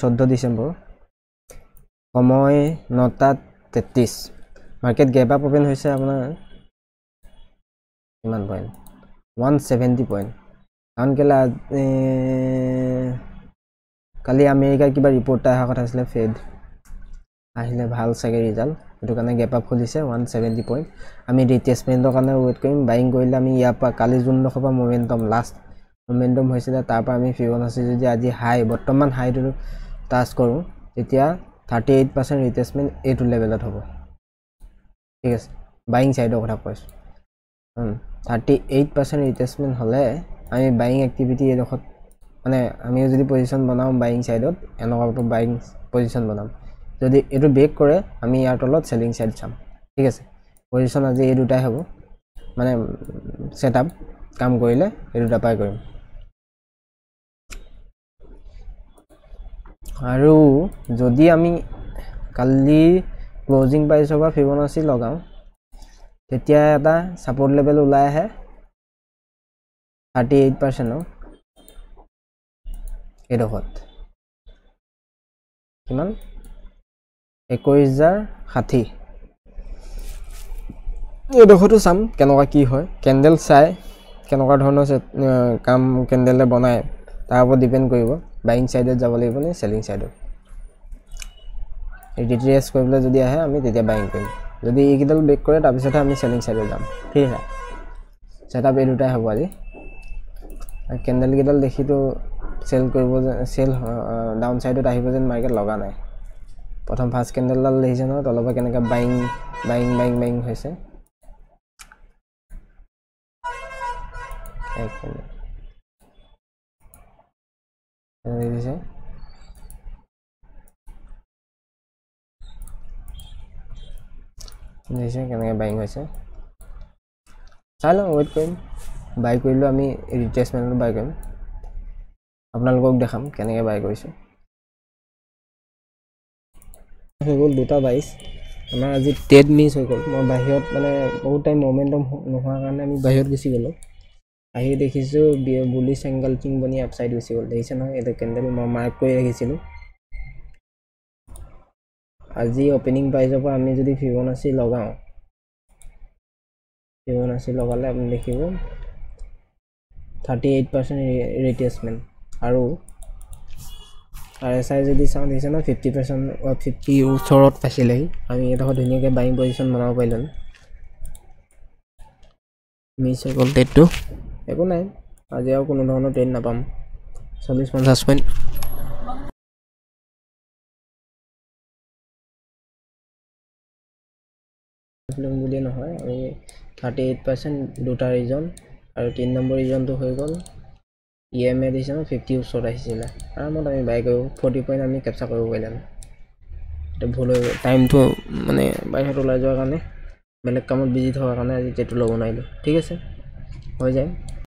14 ডিসেম্বৰ সময় 9:33 market gap up open হৈছে আপোনাৰ কিমান পইণ্ট 170 পইণ্ট কাৰণ কেলা কালি আমেৰিকাৰ কিবা ৰিপৰ্ট অহা কথা আছিল ফেড আহিলে ভাল চাগে ৰিজাল্ট এটো কাৰণে গ্যাপ আপ খুলিছে 170 পইণ্ট আমি ৰিটেষ্টমেন্টৰ কাৰণে ওয়েট কৰিম বাইং কৰিলে আমি ইয়াৰ পৰা কালি জুন লখবা মোমেন্টাম লাষ্ট মোমেন্টাম হৈছিল তাৰ পৰা আমি ফিবোনাচি যদি আজি হাই বৰ্তমান হাইটো টাচ কৰো তেতিয়া 38% ৰিটেষ্টমেন্ট এটো লেভেলত হ'ব ঠিক আছে বাইং সাইডৰ কথা কৈছো 38% ৰিটেষ্টমেন্ট হলে আমি বাইং এক্টিভিটি এডখত মানে আমি যদি পজিশন বনাও বাইং সাইডত এনেকুৱা বাইং পজিশন বনাম যদি এটো ব্ৰেক কৰে আমি ইয়াৰ তলত সেলিং সাইড চাম ঠিক আছে পজিশন আজি এই দুটাই হ'ব মানে সেটআপ কাম কৰিলে এই দুটা পাই কৰিম আৰু যদি আমি কালি ক্লোজিং প্ৰাইস বা ফিবোনাচি লগাও তেতিয়া এটা সাপোর্ট লেভেল ওলাই আহে 38% এডখত কিমান 21060 এডখতো চাম কেনকা কি হয় ক্যান্ডেল চাই কেনকা ধৰণৰ কাম ক্যান্ডেলে বনায় তাৰ ওপৰত ডিপেন্ড কৰিব বাইং সাইডত যাব লাগিব নে সেলিং সাইডত ৰিট্ৰেস কৰিবলৈ যদি আহে আমি তেতিয়া বাইং কৰিম যদি এইকেইডাল ব্ৰেক কৰে তাৰ পিছতে আমি সেলিং সাইডত যাম ঠিক আছে সেটআপ এই দুটাই হ'ব আজি ক্যান্ডেল কেইডাল দেখি তো সেল কৰিব সেল ডাউন সাইডত আহিব যেন মাৰ্কেট লগা নাই প্ৰথম ফাৰ্স্ট ক্যান্ডেলডাল দেখিছে ন তলবা কেনেকা বাইং হৈছে এক মিনিট দেখিছে দেখিছে কেনেকা বাইং হৈছে চাইলো ওয়েট কৰিম বাই কৰিলো আমি ৰিট্ৰেসমেন্টত বাই কৰিম আপোনালোকক দেখাম কেনেকে বাই কৰিছো হৈ গ'ল 2:22 আমাৰ আজি টেড মিস হৈ গ'ল মই বাহিৰত মানে বহুত টাইম মোমেন্টাম নোহোৱাৰ কাৰণে আমি বাহিৰত গুচি গলো আহি দেখিছো বুলিশ এংগল কিং বনি আপসাইড গুচি গ'ল দেখিছে নহয় এটা ক্যান্ডেল মই মাৰ্ক কৰি ৰাখিছিলো আজি ওপেনিং প্ৰাইসৰ পৰা আমি যদি ফিবোনাচি লগাও ফিবোনাচি লগালে আপুনি দেখিব 38% ৰিটেষ্টমেন্ট আৰু RSI যদি চাও দিছে না 50% 50 ওচৰত পাইছিলে আমি এটা ধুনীয়াকৈ বাইং পজিশন বনাব পাৰিলো মিস হৈ গ'ল টেডটো একো নাই আজি আৰু কোনো ধৰণৰ ট্ৰেড নাপাম 40-50 পইণ্ট বুলি নহয় আমি 38% দুটা ৰিজন আৰু 3 নম্বৰ ৰিজনটো হৈ গ'ল EMA দিছে 50 ওচৰত আহিছিল আৰামত আমি বাই কৰিব 40 পইণ্ট আমি ক্যাপচাৰ কৰিব পাৰিলাম এটা ভুল হৈ টাইমটো মানে বাহিৰত ওলাই যোৱাৰ কাৰণে বেলেগ কামত বিজি থকাৰ কাৰণে আজি টেডটো ল'ব নোৱাৰিলো ঠিক আছে হৈ যায়